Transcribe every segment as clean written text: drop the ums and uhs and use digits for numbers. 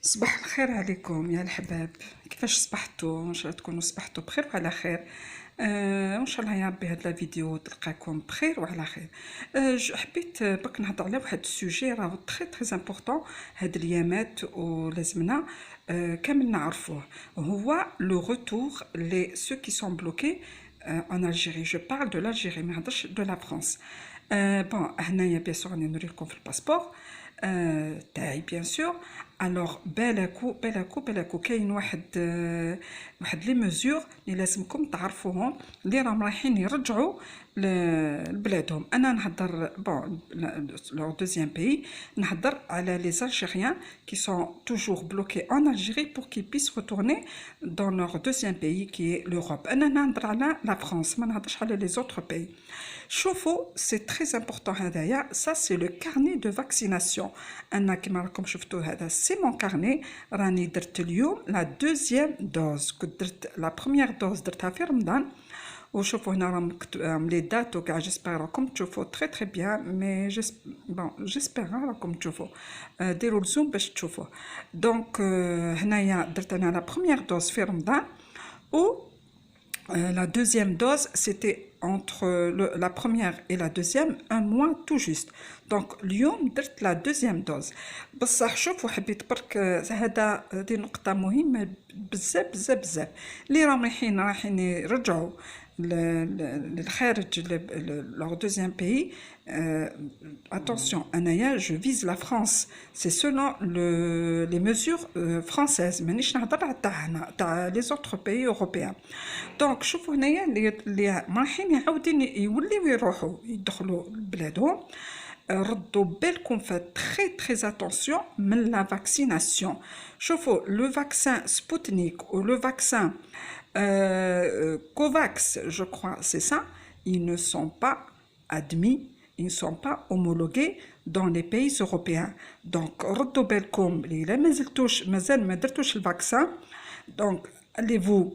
صباح الخير عليكم يا الحباب. كيفاش صبحتوا؟ ان شاء الله تكونوا صبحتوا بخير وعلى خير. ان شاء الله يا ربي هاد لا فيديو تلقاكم بخير وعلى خير. حبيت برك نهضر على واحد السوجي راهو تري تري امبورطون هاد الايامات ولازمنا كامل نعرفوه. هو لو روتور لي سو كي سون بلوكي en Algérie. Je parle de l'Algérie, ما نهضرش de la France. بون هنايا بيان سور راني نوريلكم في الباسبور تاعي بيان سور. الوغ بالكو كاين واحد لي ميزور اللي لازمكم تعرفوهم اللي راهم رايحين يرجعوا لبلادهم. انا نهضر بون لو دوزيام بيي، نهضر على لي Algériens qui sont toujours bloqués en Algérie pour qu'ils puissent retourner dans leur deuxième pays qui est l'Europe. انا نهضر على لا فرنسا، ما نهضرش على les autres pays. شوفوا سي تري امبورطون هذايا، سا سي لو كارني دو فاكسيناسيون. انا كيما راكم شفتوا هذا سي مون كارني، راني درت اليوم لا دوزيام دوز. كنت درت لا بروميير دوز درتها في رمضان، وشوفوا هنا راهم لي دات وكاع. جيسبر راكم تشوفوا تري تري بيان، مي جيسبر راكم تشوفوا. ديروا الزوم باش تشوفوه. دونك هنايا درت انا لا بروميير دوز في رمضان، و la deuxième dose, c'était entre la première et la deuxième, un mois tout juste. Donc, اليوم درت la deuxième dose. بصح شوفوا حبيت برك هذه نقطة مهمة بزاف اللي راهم رايحين يرجعوا للخارج leur deuxième pays. Attention, Anaya, je vise la France. C'est selon les mesures françaises. Mais je n'ai les autres pays européens. Donc, شوفوا هنايا اللي رايحين يعاودين يوليو يروحوا يدخلوا لبلادهم. ردوا بالكم faites très attention من la vaccination. شوفوا le vaccin Sputnik ou le vaccin Covax, je crois, c'est ça, ils ne sont pas admis, ils ne sont pas homologués dans les pays européens. Donc, ردوا بالكم اللي مازال ما درتوش الفاكسان. Donc, allez-vous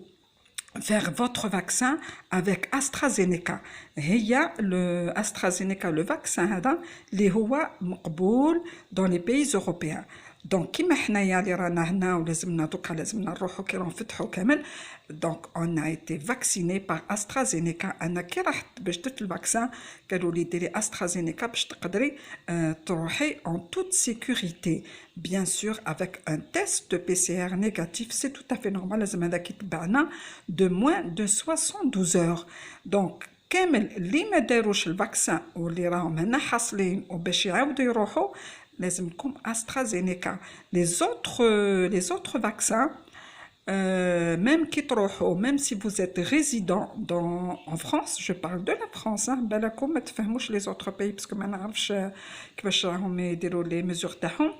faire votre vaccin avec AstraZeneca. هي le AstraZeneca, le vaccin هذا اللي هو مقبول dans les pays européens. دونك كيما حنايا اللي رانا هنا ولازمنا دوكا لازمنا نروحو كي راهم فتحوا كامل. دونك اون ا ايتي فاكسيني بار استرازينيكا. انا كي رحت باش درت الفاكسان قالوا لي ديري استرازينيكا باش تقدري تروحي en toute sécurité, bien sûr avec un test de PCR négatif. C'est tout à fait normal. لازم هذاك يتبعنا de moins de 72 heures. دونك كامل اللي ما داروش الفاكسان واللي راهم هنا حاصلين وباش يعاودوا يروحوا لازمكم AstraZeneca. Les autres vaccins, même qui تروحوا, même si vous êtes résident en France, je parle de la France, بالكم ما تفهموش les autres pays parce que ما نعرفش كيفاش راهم يديروا les mesures تاعهم.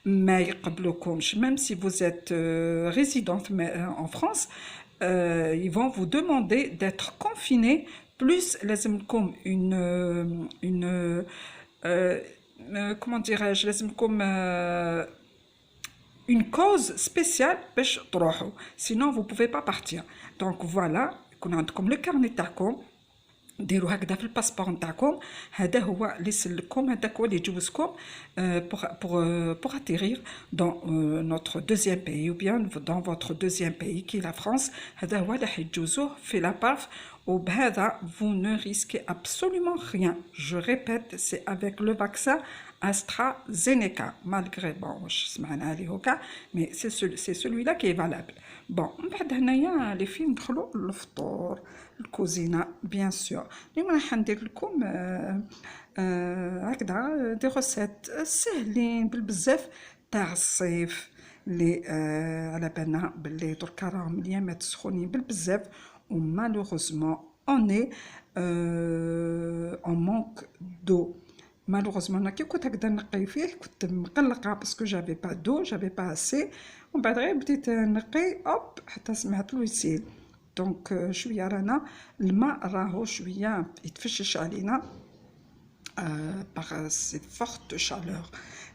ما يقبلوكمش même si vous êtes résident en France. Ils vont vous demander d'être confiné, plus لازمكم une comment dirais-je, لازمكم une cause spéciale باش تروحوا, sinon vous pouvez pas partir. Donc voilà, يكون عندكم لو كارني تاعكم، ديروا هكذا في الباسبور نتاعكم. هذا هو اللي يسلككم، هذاك هو اللي يجوزكم pour atterrir dans notre deuxième pays ou bien dans votre deuxième pays qui est la France. هذا هو اللي حيجوزوه في لاباف. وبهذا vous ne risquez absolument rien. Je répète, c'est avec le vaccin AstraZeneca, malgré bon واش سمعنا عليه هكا، mais c'est celui-là qui est valable. Bon, من بعد هنايا اللي فين ندخلوا للفطور الكوزينه بيان سور. اليوم راح ندير لكم هكذا دي روسيت سهلين بالبزاف تاع الصيف اللي على بالنا باللي دركا راهم الايامات سخونين بالبزاف. ومالوغوزمون اون اي اون مونك دو. مالوغوزمون انا كي كنت هكذا نقي فيه كنت مقلقه باسكو جافي با دو جافي با اسي، ومن بعد غير بديت نقي اوب حتى سمعت له يسيل. دونك شويه رانا الماء راهو شويه يتفشش علينا باغ سي فورت شالور.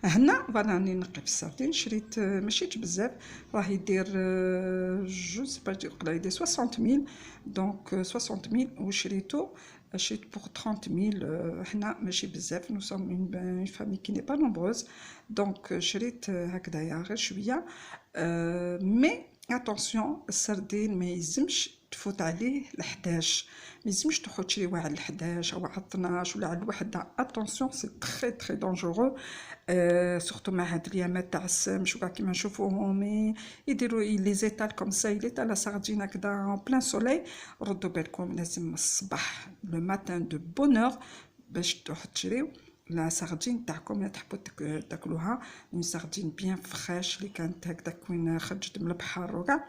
هنا راني نقي في السردين، شريت ماشيتش بزاف، راه يدير جو سي با يقدر يدير 60000. دونك 60000 وشريتو شريت بوغ 30,000. حنا ماشي بزاف، نو سوم اون فامي كي ني با نومبروز، دونك شريت هكذايا غير شويه. مي اتونسيون، السردين ما يلزمش تفوت عليه ل11، ما يلزمش تروحو تشريوه على ل11 او على 12 ولا على الوحده. اتونسيون سي تري تري دونجورو، سورتو مع هاد الايامات تاع السمش وكاع كيما نشوفوهم يديروا لي زيتال كوم سا، يلي تاع لا ساردين هكذا اون بلان سوليل. ردوا بالكم، لازم الصباح لو ماتان دو بونور باش تروحو تشريو لا ساردين تاعكم اللي تحبوا تاكلوها، اون ساردين بيان فريش اللي كانت هكذاك وين خرجت من البحر وكاع.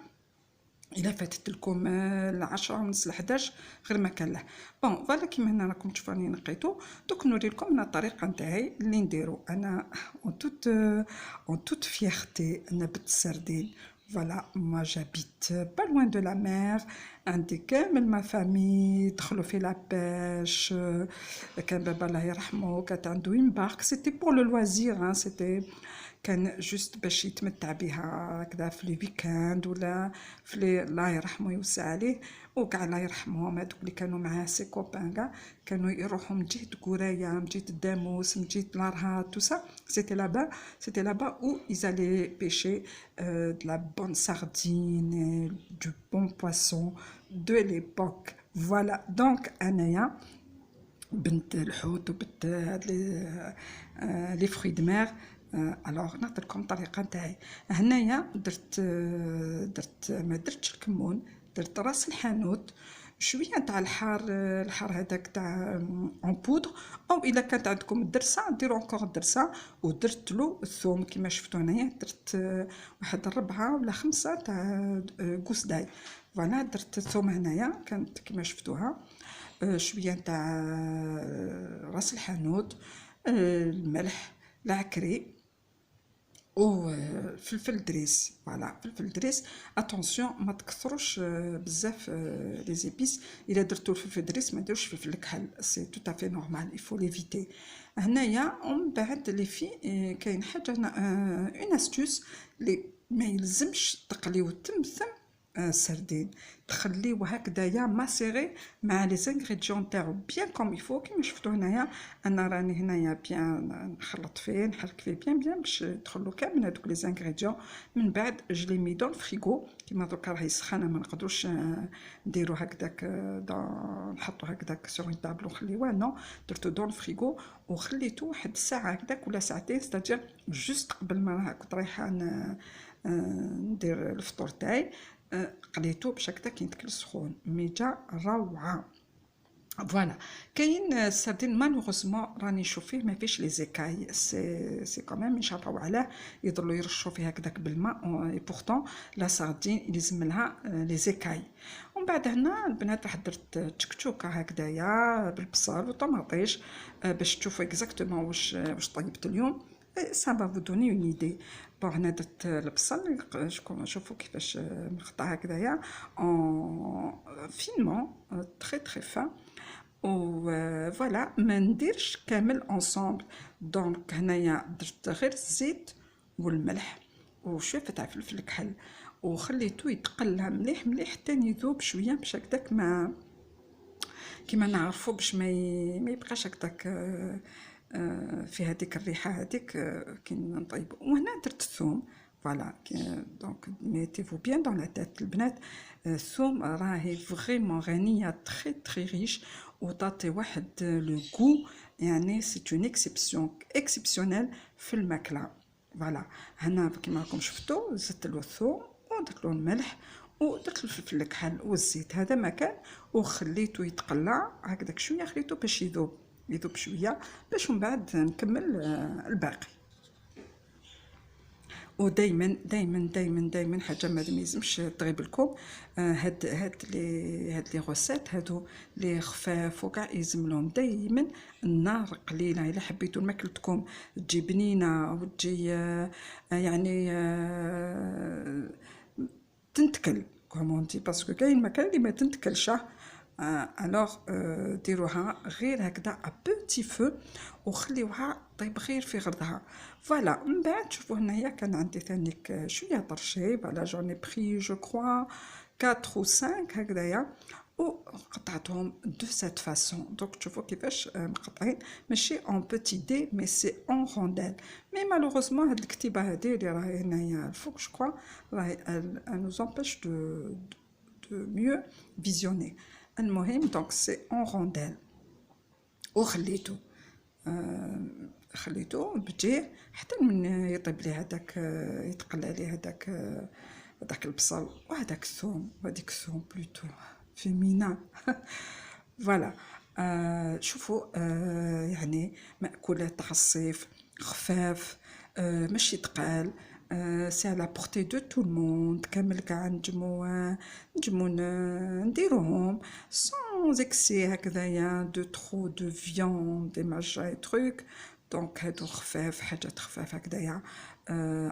الا فاتت لكم العشرة ونص ل11 غير ما كان له. بون فوالا كيما هنا راكم تشوفوا راني نقيتو. دوك نوريلكم انا الطريقه نتاعي اللي نديرو انا اون توت فيرتي. انا بنت السردين، فوالا moi j'habite pas loin de la mer، عندي كامل ما فامي دخلوا في لابيش. كان بابا الله يرحمه كانت عنده اون بارك، سيتي بور لو لوازير، سيتي كان جوست باش يتمتع بها هكذا في لي ويكاند ولا في الله يرحمه يوسع عليه. وكاع الله يرحمهم هذوك اللي كانوا معاه سي كوبان كاع كانوا يروحوا من جهه قرايه، من جهه الداموس، من جهه لارهات، تو سا سيتي لابا او ils بيشي de la bonne sardine, du bon poisson de l'époque. Voilà, donc انايا بنت الحوت وبنت هاد لي فروي دو مير. الوغ نعطيكم الطريقه نتاعي. هنايا درت ما درتش الكمون، درت راس الحانوت، شويه تاع الحار هذاك تاع اون بودر، او الا كانت عندكم الدرسه ديروا انكور الدرسه. ودرت له الثوم كما شفتوا هنايا، درت واحد 4 ولا 5 تاع كوس داي. فوالا درت الثوم هنايا كانت كما شفتوها، شويه تاع راس الحانوت، الملح، العكري، وفلفل دريس. فوالا فلفل دريس. اتونسيون ما تكثروش بزاف لي زيبيس، الا درتو الفلفل دريس ما ديروش فلفل الكحل، سي تو تافي نورمال، يفو ليفيتي. هنايا ومن بعد لي في كاين حاجه اون استوس لي ما يلزمش تقليو التمثم سردين، تخليوه هكذايا ماسيغي مع لي زانغريديون تاعو بيان كوم يفو. كيما شفتوا هنايا انا راني هنايا بيان نخلط فيه، نحرك فيه بيان باش يدخلوا كامل هذوك لي زانغريديون. من بعد جلي مي دون الفريغو، كيما دوكا راهي سخانه ما نقدروش نديرو هكذاك نحطو هكذاك سور اون طابلو نخليوه، نو درتو دون الفريغو وخليته واحد ساعه هكذاك ولا ساعتين، ستادير جوست قبل ما كنت رايحه ندير الفطور تاعي. قليتو باش هكذا كي يتكل سخون، مي جا روعه. فوالا كاين السردين مالوغوزمون راني نشوف فيه ما فيش لي زيكاي، سي كوميم يشربوا عليه، يضلوا يرشوا فيه هكذاك بالماء، اي بورتون لا ساردين يلزم لها لي زيكاي. ومن بعد هنا البنات راح درت تشكتوكه هكذايا بالبصل وطماطيش باش تشوفوا اكزاكتومون واش طيبت اليوم. سا با فو دوني اون ايدي. بون هنا درت البصل، شوفوا كيفاش مقطع هكذايا فينمون تري تري فان. و فوالا ما نديرش كامل انصامبل. دونك هنايا درت غير الزيت والملح وشويه تاع فلفل الكحل، وخليته يتقلى مليح مليح حتى يذوب شويه باش هكذاك ما كيما نعرفوا باش ما يبقاش هكذاك في هذيك الريحه هذيك كي نطيب. وهنا درت الثوم. فوالا دونك ميتيفو بيان دون لا تيت البنات، الثوم راهي فريمون غنيه تري تري ريش وتعطي واحد لو غو، يعني سي اون اكسبسيونيل في الماكله. فوالا هنا كيما راكم شفتوا زدت له الثوم ودرت له الملح ودرت له الفلفل الكحل والزيت، هذا ما كان، وخليته يتقلى هكذاك شويه، خليته باش يذوب شويه باش من بعد نكمل الباقي. ودائما دائما دائما دائما حاجه ما لازمش تغيب لكم، هاد لي غوسيت هادو لي خفاف وكاع يلزم لهم دائما النار قليله. الا حبيتوا ماكلتكم تجي بنينه وتجي يعني تنتكل كومونتي، باسكو كاين مكان اللي ما تنتكلش. الوغ ديروها غير هكذا ا بوتي فو وخليوها طيب غير في غرضها. فوالا من بعد شوفوا هنايا كان عندي ثانيك شويه طرشي. فوالا جوني بخي جو كخوا 4 و 5 هكذايا، وقطعتهم دو سيت فاسون. دونك تشوفوا كيفاش مقطعين ماشي اون بوتي دي مي سي اون رونديل. مي مالوغوزمون هاد الكتيبه هادي اللي راهي هنايا الفوق جو كوا راهي نوز امبيش دو ميو فيزيوني. المهم دونك سي اون رونديل وخليته خليته بجيه حتى من يطيب لي هذاك يتقلى عليه هذاك البصل وهذاك الثوم وهذيك الثوم بلوتو فيمينا. فوالا شوفوا يعني مأكولات تاع الصيف خفاف ماشي تقال سي على بورتي دو تو الموند كامل كاع نجمو نديروهم سون اكسي هكذايا دو ترو دو فياند دي ماجا تروك. دونك هادو خفاف حاجات خفاف هكذايا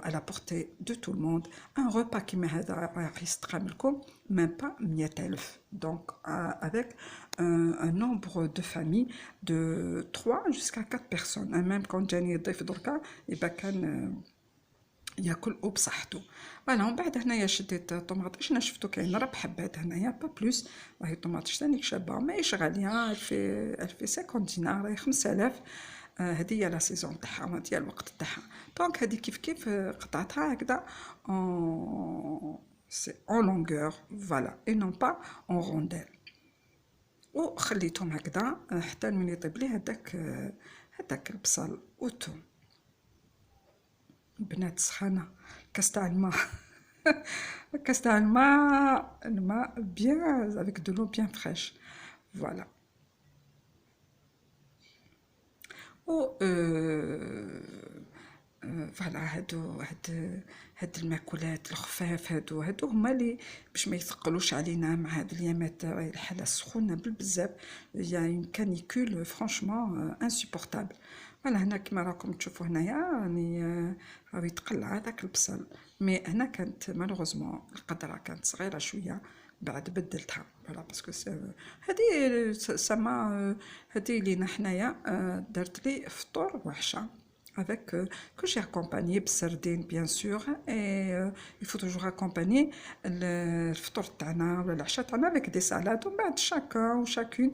على بورتي دو تو الموند. ان روبا كيما هذا راح يستقام لكم ميم با 100,000. دونك avec un nombre de familles de 3 jusqu'à 4 personnes. même quand جاني ضيف دركا يبقى كان ياكل وبصحته. فوالا ومن بعد هنايا شديت طوماطيش. انا شفتو كاين 4 حبات هنايا با بلوس. راهي طوماطيش تانيك شابه ماهيش غاليه في 50 دينار راهي 5000. هذه هي لا سيزون تاعها وهذه هي الوقت تاعها. دونك هذه كيف قطعتها هكذا سي اون لونغور فوالا اي نون با اون رونديل. وخليتهم هكذا حتى من يطيب لي هذاك البصل والثوم. بنات سخانه كاس تاع الماء كاس تاع الماء بيان افيك دو لو بيان فريش. فوالا و فوالا هاد المأكولات الخفاف هادو هما اللي باش ما يثقلوش علينا مع هاد الايامات الحاله السخونه بالبزاف. يعني كانيكول فرانشمون انسوبورتابل. فوالا هنا كما راكم تشوفوا هنايا راني راهو يتقلع هذاك البصل. مي هنا كانت مالوغوزمون القدره كانت صغيره شويه بعد بدلتها. فوالا باسكو هذه سما هذه لينا حنايا درت لي فطور وعشاء avec que j'ai accompagné بسردين bien sûr et il faut toujours accompagner الفطور تاعنا ولا العشاء تاعنا avec des salades. ومن بعد chacun ou chacune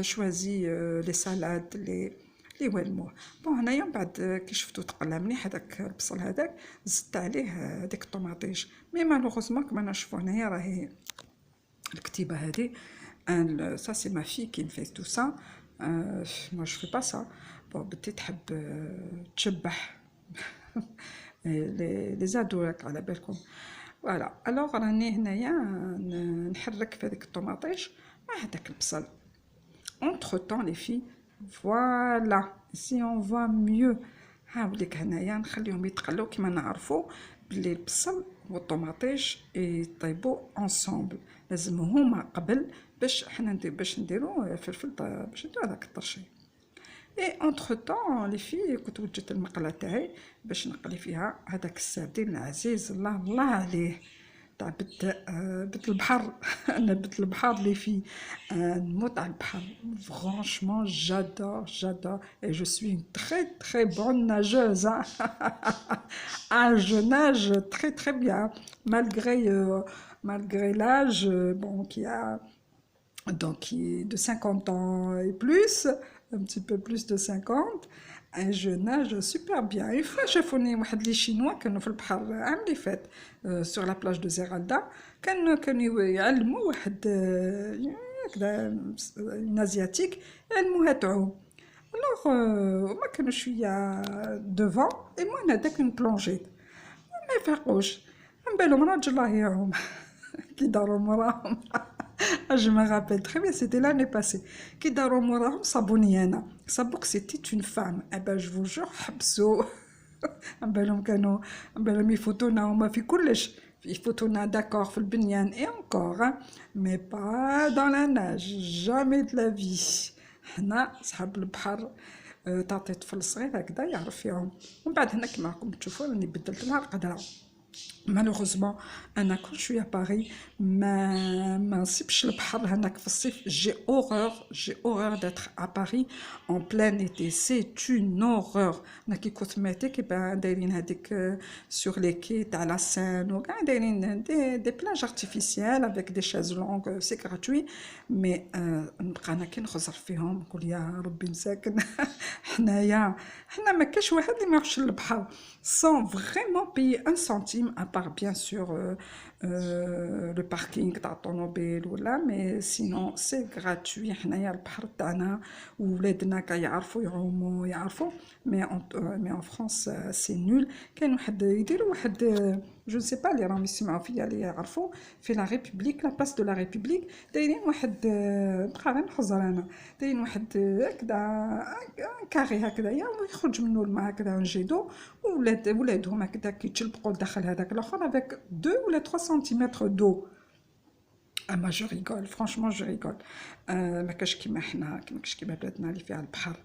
choisit les salades اللي يولموه. بون هنايا من بعد كي شفتو تقلى مليح هذاك البصل هذاك زدت عليه هذيك الطوماطيش. مي مالوغوزمون كما نشوفوا هنايا راهي الكتيبه هذه ça c'est ma fille qui me fait tout ça. moi je fais pas ça. bon بنتي تحب تشبح لي زادو على بالكم. فوالا الوغ راني هنايا نحرك في هذيك الطوماطيش مع هذاك البصل. entre temps les filles voilà si on voit mieux. هاوليك هنايا نخليهم يتقلوا كما نعرفوا بلي البصل والطوماطيش يطيبوا انصومبل. لازم هما قبل باش حنا نديروا فلفل باش نديروا هذاك الطرشي. اي انتر طون لي في كنت وجدت المقله تاعي باش نقلي فيها هذاك السردين العزيز الله عليه تاع بت البحر. انا بت البحر لي في نموت على البحر فرانشمون جادور et je suis une très bonne nageuse. je nage très bien malgré l'âge bon qui a donc qui est de 50 ans et plus, un petit peu plus de 50. je nage super bien. une fois شافوني واحد لي شينوا كانوا في البحر عام اللي فات sur la plage de Zeralda. كانوا يعلموا واحد هكذا نازياتيك يعلموها تعوم. alors هما كانوا شويه devant et moi انا داك نبلونجيت ما يفرقوش من بالهم راجل راه يعوم كي داروا موراهم. je me rappelle très bien, c'était l'année passée. كي داروا موراهم صابوني انا صابوك c'était une femme. eh ben je vous jure حبسوا. بالهم يفوتونا هما في كلش يفوتونا داكور في البنيان et encore mais pas dans la nage jamais de la vie. حنا صحاب البحر تعطي طفل صغير هكذا يعرف فيهم. ومن بعد هنا كما راكم تشوفوا راني بدلت لها القدره مالوغوزمون انا كل شويه باغي ما نصيبش البحر هناك في الصيف. جي اورور داتر ا باري اون بلان ايتي، سي اون اورور. انا كي كنت ماتي كيبقى دايرين هذيك سور لي كي تاع لا سين وكاع دايرين دي بلاج ارتيفيسيال افيك دي شازلونغ سي غراتوي. مي نبقى انا كي نخزر فيهم نقول يا ربي مساكن حنا ما كاش واحد اللي ما يروحش للبحر sans vraiment payer un centime, à part bien sûr le parking تاع الطوموبيل ولا. مي سينون سي غراتوي. حنايا البحر تاعنا وولادنا كاع يعرفوا يعوموا يعرفوا. مي ان فرانس سي نول. كاين واحد يديروا واحد جو سي با اللي راهم يسمعوا فيا اللي يعرفوا في لا ريبوبليك، لا بلاس دو لا ريبوبليك دايرين واحد بقى غير نحزر انا، دايرين واحد هكذا كاري هكذايا ويخرج منه الماء هكذا ان جيدو، ولادهم هكذا كيتشلبقوا لداخل هذاك الاخر افيك 2 ولا 3 سنتيمتر دو. اما جو ريغول فرانشمون جو ريغول. ما كاش كيما حنا، ما كاش كيما بلادنا اللي فيها البحر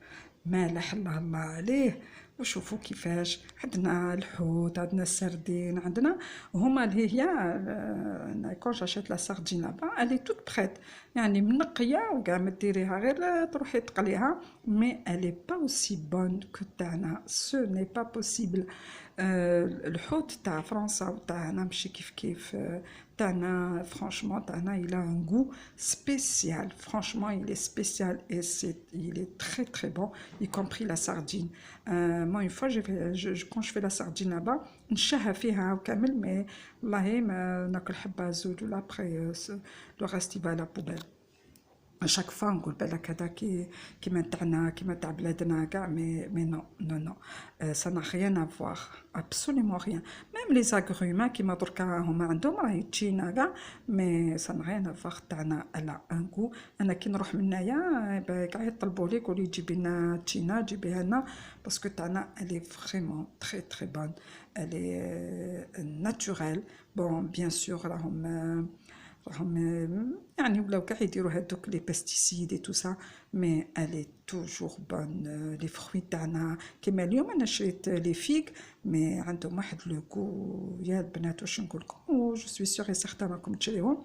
مالح الله عليه. وشوفوا كيفاش عندنا الحوت، عندنا السردين، عندنا هما اللي هي كون جاشيت لا ساردين لابا الي توت بريت، يعني منقيه وكاع ما ديريها غير تروحي تقليها. مي الي با اوسي بون كو تاعنا، سو ني با بوسيبل. الحوت تاع فرنسا وتاعنا ماشي كيف تاعنا. فرانشمون تاعنا il a un goût spécial, franchement il est spécial et il est très très bon, y compris la sardine. Moi une fois quand je fais la sardine là-bas نشهى فيها وكامل، مي والله ما ناكل حبه زوج ولا après le reste il va à la poubelle. chaque fois نقول بالك هذا كيما تاعنا كيما تاع بلادنا كاع. مي نو ça n'a rien à voir, absolument rien. même les agrumes كيما دركا هما عندهم راهي تشينا كاع، مي ça n'a rien à voir. تاعنا على ان غو. انا كي نروح من هنايا كاع يطلبوا لي يقولوا لي جيبي لنا تشينا جيبيها لنا، باسكو تاعنا elle est vraiment très très bonne, elle est naturelle. bon bien sûr راهم يعني ولاو كاع يديروا هادوك لي بيستيسيد اي تو سا، مي الي توجور بون. لي فروي تاعنا كيما اليوم انا شريت لي فيك، مي عندهم واحد لو كو يا البنات واش نقول لكم، و جو سوي سيغ سيغتان راكم تشريهم.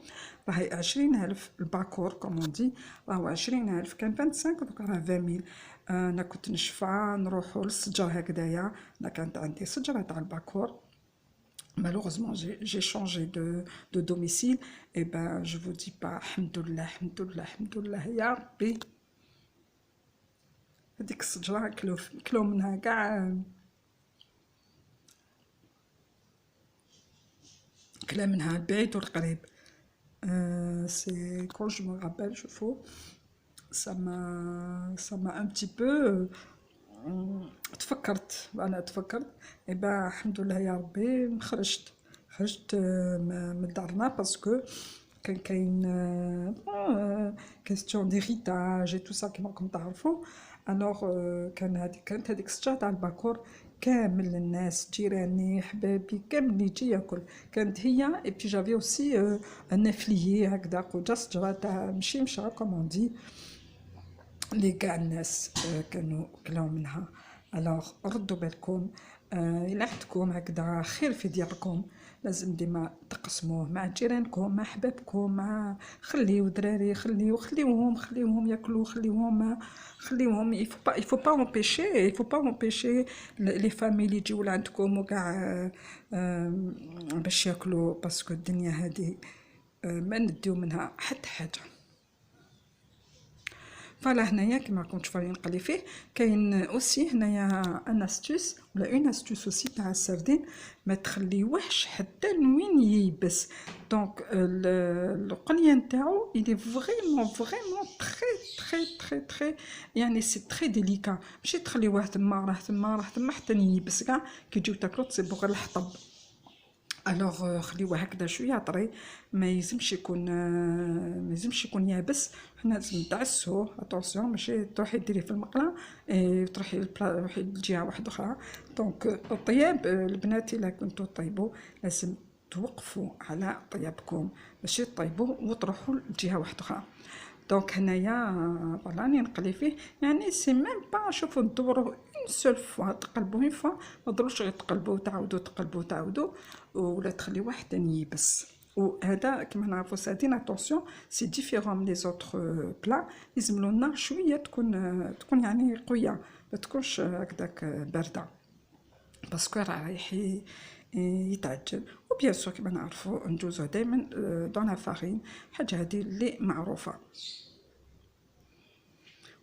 راهي 20,000 الباكور كومون دي، راهو 20,000 كان 25 دوكا راه 20,000. انا كنت نشفى نروحو للسجر هكذايا، انا كانت عندي سجره تاع الباكور. Malheureusement, j'ai changé de domicile. Et ben, je vous dis pas, alhamdoulilah, alhamdoulilah, alhamdoulilah, ya Rabbi. هذيك الشجرة كلو منها كاع، كلا منها البعيد والقريب. سي كون جو مو رابيل شوفوا ça m'a un petit peu تفكرت. إبا الحمد لله يا ربي خرجت من دارنا، باسكو كان كاين كاستيون ديريتاج اي تو سا كيما راكم تعرفوا. الوغ كانت هذيك الشجره تاع الباكور كامل الناس جيراني حبابي كامل اللي يجي ياكل كانت هي. اي بي جافي اوسي ان افليي هكذا قوجه شجره تاع مشمشه كومون دي، اللي كاع الناس كانوا كلاو منها. الوغ ردوا بالكم، إلا عندكم هكذا خير في ديالكم لازم ديما تقسموه مع جيرانكم مع حبابكم، مع خليو دراري خليوهم ياكلوا، خليوهم il faut pas empêcher les familles يجيو لعندكم وكاع باش ياكلوا، باسكو الدنيا هذه ما نديو منها حتى حاجه. فوالا هنايا كيما راكم تشوفوا اللي نقلي فيه كاين اوسي هنايا ان استوس ولا اون استوس اوسي تاع السردين، ما تخليوهش حتى لوين ييبس. دونك القنيه نتاعو الي فريمون تري يعني سي تري ديليكا، ماشي تخليوه تما راه تما حتى ييبس كاع كي تجيو تاكلو تصيبو غير الحطب. الوغ خليوه هكذا شويه طري، ما يلزمش يكون يابس. حنا لازم ندعسوه اتونسيون، ماشي تروحي ديريه في المقله تروحي لجهه واحده اخرى. دونك الطياب البنات الا كنتو طيبوا لازم توقفوا على طيابكم، ماشي طيبوا وتروحوا لجهه واحده اخرى. دونك هنايا فوالا راني نقلي فيه، يعني سي ميم با شوفوا ندورو سول فوا تقلبوا اون فوا، ما تضروش غير تقلبوا وتعاودوا تقلبوا وتعاودوا ولا تخليوه حتى ييبس. وهذا كما نعرفوا سادين اتونسيون سي ديفيرون من لي زوطخ بلا، لازم له النار شويه تكون يعني قويه، ما تكونش هكذاك بارده باسكو راه رايح يتعجل. وبيان سور كما نعرفوا ندوزو دائما دون لا فارين، حاجه هذه اللي معروفه.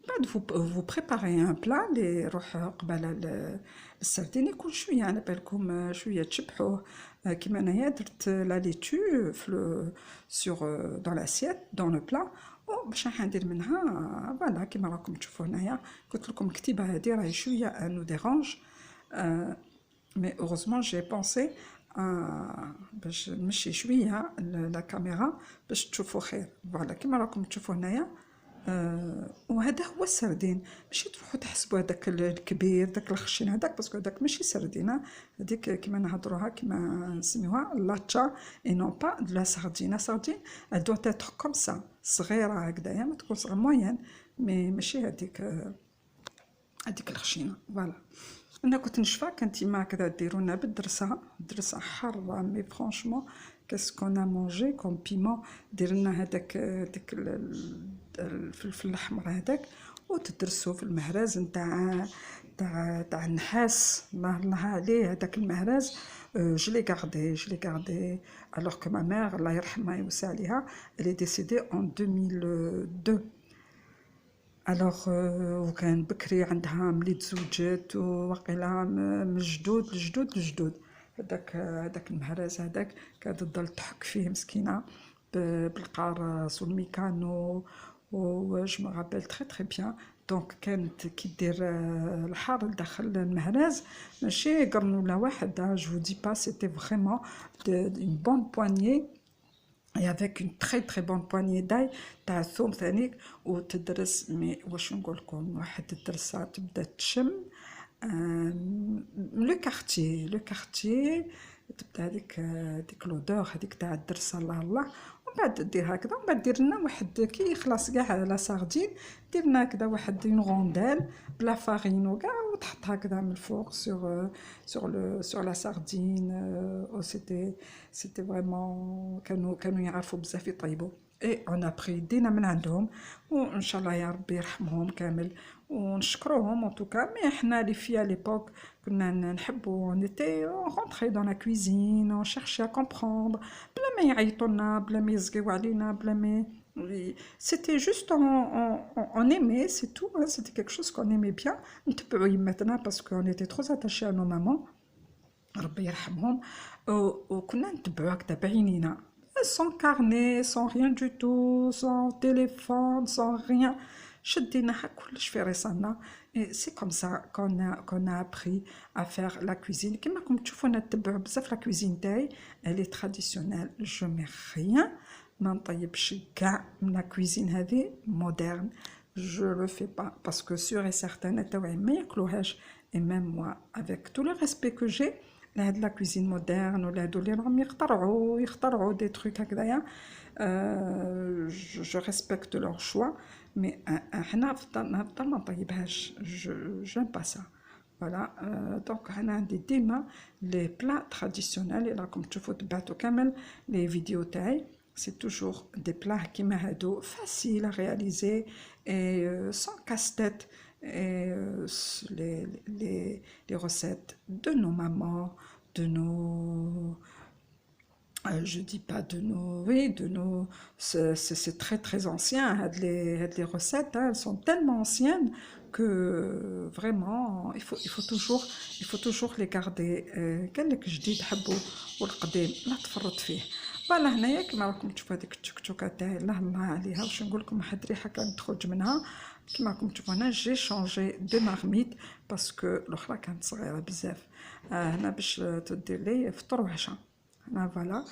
بعد vous préparez un plat اللي يروح قبالة السردين يكون شويه على بالكم شويه تشبحوه. كيما انايا درت لا ليتو في سور دون لاسيت دون لو بلا، باش راح ندير منها فوالا كيما راكم تشوفوا هنايا. قلت لكم الكتيبه هذه راهي شويه انو ديرانج، مي اوغوزمون جي بونسي باش نمشي شويه لا كاميرا باش تشوفوا خير. فوالا كيما راكم تشوفوا هنايا. وهذا هو السردين، ماشي تروحوا تحسبوا هذاك الكبير داك الخشين هذاك، باسكو هذاك ماشي سردينه، هذيك كيما نهضروها كيما نسميوها لاتشا اي نون با دو لا سردين. لا سردين elle doit être comme ça صغيره هكذايا، ما تكون صغيره موين، مي ماشي هذيك الخشينه. فوالا انا كنت نشفى كانت ما هكذا ديرونا بالدرسه، الدرسه حاره مي فرانشمون كاسكون ا مونجي كوم بيمون. ديرنا هذاك الفلفل الاحمر هذاك وتدرسوه في المهراز تاع النحاس، الله عليه هذاك المهراز. je l'ai gardé alors que ma mère الله يرحمها يوسع عليها elle est décédée en 2002. الوغ وكان بكري عندها ملي تزوجت وواقيلا من الجدود الجدود هذاك المهراز هذاك كانت تضل تحك فيه مسكينه بالقارص والميكانو واش ما رابيل تري بيان. دونك كانت كي دير الحار داخل المهراز ماشي قرن ولا واحد، جو دي با سيتي فريمون اون بون بوانيي et avec une très bonne poignée d'ail تاع الثوم ثانيك وتدرس. مي واش نقول لكم واحد الدرسه تبدا تشم لو كارتي تبدا هذيك لودور هذيك تاع الدرسه الله الله. ومن بعد دير هكذا، ومن بعد دير لنا واحد كي يخلص كاع لا ساردين دير لنا هكذا واحد اون رونديل بلا فارين وكاع وتحط هكذا من الفوق sur la sardine. c'était vraiment كانوا يعرفوا بزاف يطيبوا. اي اون ابري دينا من عندهم، وان شاء الله يا ربي يرحمهم كامل ونشكروهم ان توكا. مي احنا لي في ليبوك كنا نحبوا نيتي رونتري دون لا كويزين اون شيرشي ا كومبروندر بلا ما يعيطوا لنا بلا ما يزقيو علينا بلا ما c'était juste on aimait c'est tout hein, c'était quelque chose qu'on aimait bien. نتبعوا يماتنا parce qu'on était trop attachés à nos mamans ربي يرحمهم، وكنا نتبعوا هكذا بعينينا sans carnet sans rien du tout sans téléphone sans rien. شديناها كلش في راسنا. سي كوم سا كون ابري ا فير لا كوزين. كيما راكم تشوفوا نتبعوا بزاف لا كوزين تاعي الي تراديسيونيل، جو مي ريان ما نطيبش كاع من لا كوزين هذه مودرن، je le fais pas parce que sûr et certain تاوعي ما ياكلوهاش. et même moi avec tout le respect que j'ai لهاد لا كوزين مودرن ولا هادو اللي راهم يخترعوا دي تروك هكذايا، جو ريسبكت لور شوا. مي احنا نفضل ما نطيبهاش، جيم با سا. فوالا دونك انا عندي ديما لي بلا تراديسيونيل اللي راكم تشوفوا تبعتوا كامل لي فيديو تاعي سي توجور دي بلا كيما هادو فاسيل ا رياليزي اي سون كاستيت. Et les recettes de nos mamans, de nos... je dis pas de nos... Oui, de nos... C'est très ancien, les recettes, hein, elles sont tellement anciennes que vraiment, il faut toujours les garder. كان لك جديد حبوا والقديم لا تفرط فيه. فوالا هنايا كما راكم تشوفوا هذيك التكتوكه تاعي الله عليها، واش نقول لكم واحد الريحه كانت تخرج منها. كما راكم تشوفوا هنا جي شونجي دو مارميت باسكو الاخرى كانت صغيره بزاف. هنا باش تدير لي فطور وعشاء. هنا فوالا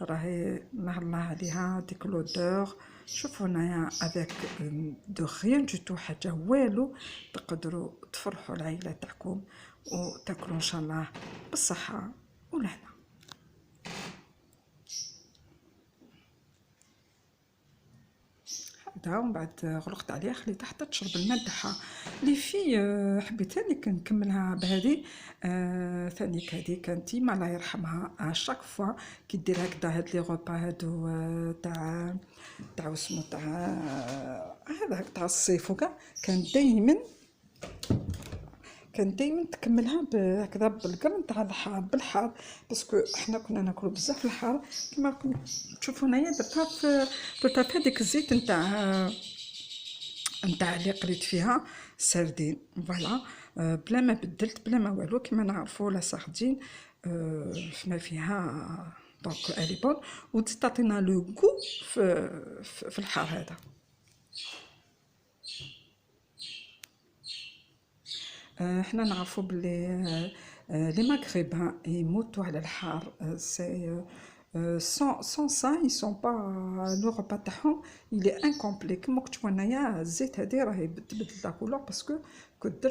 راهي الله عليها ديك لودور. شوفوا هنايا افيك دو ريان دو تو حاجه والو، تقدروا تفرحوا العائله تاعكم وتاكلوا ان شاء الله بالصحه والهنا. هكذا، ومن بعد غلقت عليها خليتها حتى تشرب الماء تاعها. لي في حبيت ثاني نكملها بهذه. ثاني هذه كانت ديما الله يرحمها اشاك فوا كي دير هكذا هاد لي غوبا هادو تاع واسمو تاع هذاك تاع الصيف وكاع، كان دايما تكملها هكذا بالقرن تاع الحار بالحار، باسكو حنا كنا ناكلو بزاف الحار. كيما راكم تشوفوا هنايا درتها في هذيك الزيت نتاع اللي قليت فيها سردين، فوالا. بلا ما بدلت بلا ما والو، كيما نعرفوا لا ساردين ما فيها دونك الي بون، وتزيد تعطينا لو غو في الحار هذا. حنا نعرفوا بلي لي مغربان يموتوا على الحار، سي سون سا ils sont pas لو غوبا تاعهم il est incomplet. كما كتشوفوا هنايا الزيت هذه راهي تبدل لا كولور باسكو كنت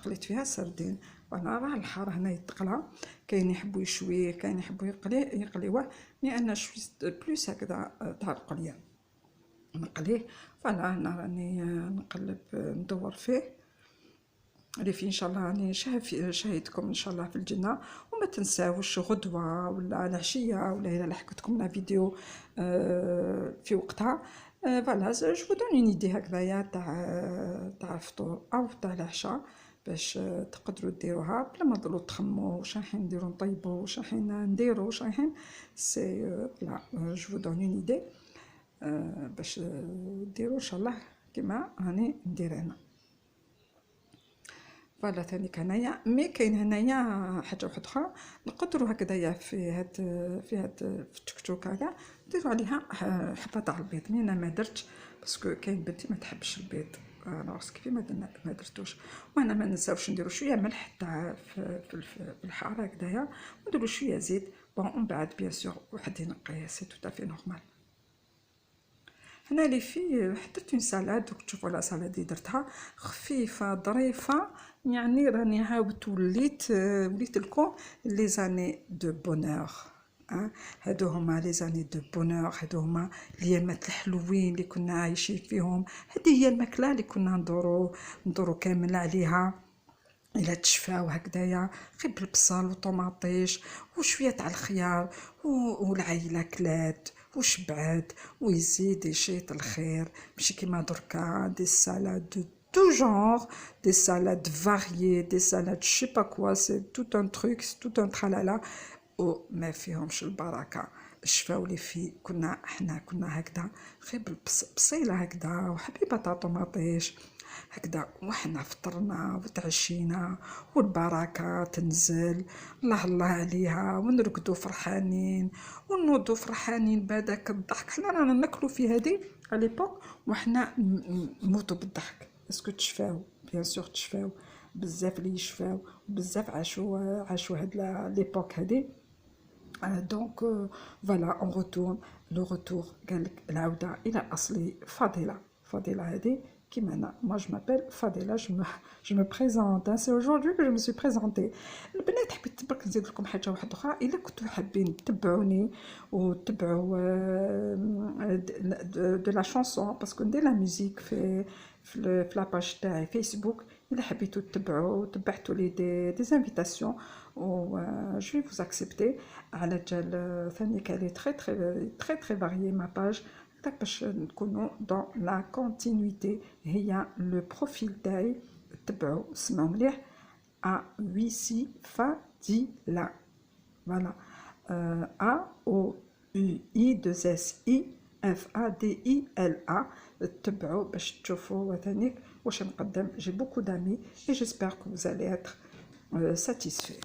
قليت فيها سردين. فوالا راه الحار هنا يتقلى، كاين يحبوا يشويه، كاين يحبوا يقليوه، مي انا شوي بلوس هكذا تاع القليه نقليه. فوالا هنا راني نقلب ندور فيه اللي فيه ان شاء الله راني شاهدكم ان شاء الله في الجنه. وما تنساوش غدوه ولا العشيه ولا اذا لحقتكم لا فيديو في وقتها، فوالا جو دون اون ايدي هكذايا تاع الفطور او تاع العشاء، باش تقدروا ديروها بلا ما تضلوا تخموا واش رايحين نديروا نطيبوا واش رايحين نديروا واش رايحين. سي لا جو دون اون ايدي باش ديروا ان شاء الله كما راني ندير انا. فوالا ثاني هنايا مي كاين هنايا حاجه واحده اخرى نقدروا هكذايا في التكتوك هذا نديروا عليها حبه تاع البيض. مي انا ما درتش باسكو كاين بنتي ما تحبش البيض، انا كيفي ما درتوش. وانا ما ننساوش نديروا شويه ملح تاع في الحاره هكذايا، ونديروا شويه زيت بون، ومن بعد بيان سور واحد ينقيه، سي تو تافي نورمال. هنا لي في حطيت اون سالاد، دوك تشوفوا لا سالاد اللي درتها خفيفه ظريفه، يعني راني عاودت وليت لكم لي زاني دو بونور. هادو هما لي زاني دو بونور، هادو هما اليامات الحلوين اللي كنا عايشين فيهم. هذه هي الماكله اللي كنا ندورو كامل عليها الى تشفاو هكذايا، غير بالبصل وطوماطيش وشويه تاع الخيار والعائله كلات وشبعت ويزيد يشيط الخير، ماشي كيما دركا دي سالاد دو tout genre, des salades variées, des salades je sais pas quoi, c'est tout un truc, c'est tout un tralala وما فيهمش البركه. الشفاو اللي فيه حنا كنا هكذا غير بالبصيله هكذا وحبيبه تاع طوماطيش هكذا، وحنا فطرنا وتعشينا والبركه تنزل الله الله عليها، ونرقدوا فرحانين ونوضوا فرحانين بهذاك الضحك. حنا رانا ناكلوا في هذه اليبوك وحنا نموتوا بالضحك. اسكو تشفاو بيان سور تشفاو بزاف اللي يشفاو بزاف عاشوا هاد ليبوك هذه. دونك فوالا اون روتورن لو روتور قالك العوده الى الاصلي. فضيله هذه كيما انا moi je m'appelle Fadela, je me présente, c'est aujourd'hui que je me suis présentée. البنات حبيت برك نزيد لكم حاجه واحده اخرى، الا كنتوا حابين تتبعوني وتتبعوا دو لا شانسون باسكو ندير لا ميوزيك في لاباج تاعي فيسبوك. الا حبيتوا تبعتوا لي دي انفيتاسيون و جو في vous accepter على جال ثاني كالي تري فاريي ما باج باش نكونوا دون لا كونتينيتي. هي لو بروفيل تاعي تبعوا سمعوا مليح ا وي سي فاديلا، فوالا ا او يو اي دو اس اي اف ا دي اي ال ا. تبعوا باش تشوفوا وثانيك واش نقدم. جي بوكو دامي اي جيسبر كو vous allez être satisfait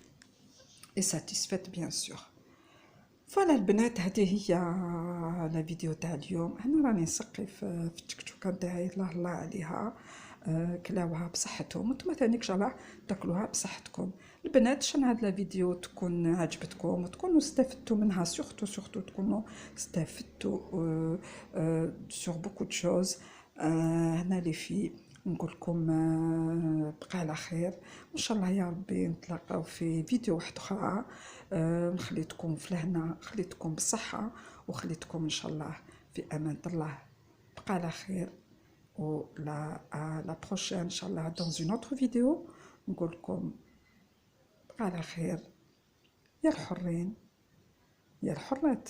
et satisfaite bien sûr. فوالا البنات هذه هي لا فيديو تاع اليوم. انا راني نسقي في التكتوكه تاعي الله الله عليها، كلاوها بصحتهم وانتم ثاني ان شاء الله تاكلوها بصحتكم. البنات شان هاد لا فيديو تكون عجبتكم وتكونوا استفدتوا منها، سورتو تكونوا استفدتوا سور بوكو دو شوز. هنا لي في نقول لكم بقى على خير ان شاء الله يا ربي نتلاقاو في فيديو واحد اخرى. نخليتكم في الهنا، خليتكم بالصحه وخليتكم ان شاء الله في امان الله. بقى على خير، و لا بروشين ان شاء الله dans une autre vidéo. نقول لكم بقى على خير، يا الحرين يا الحرات.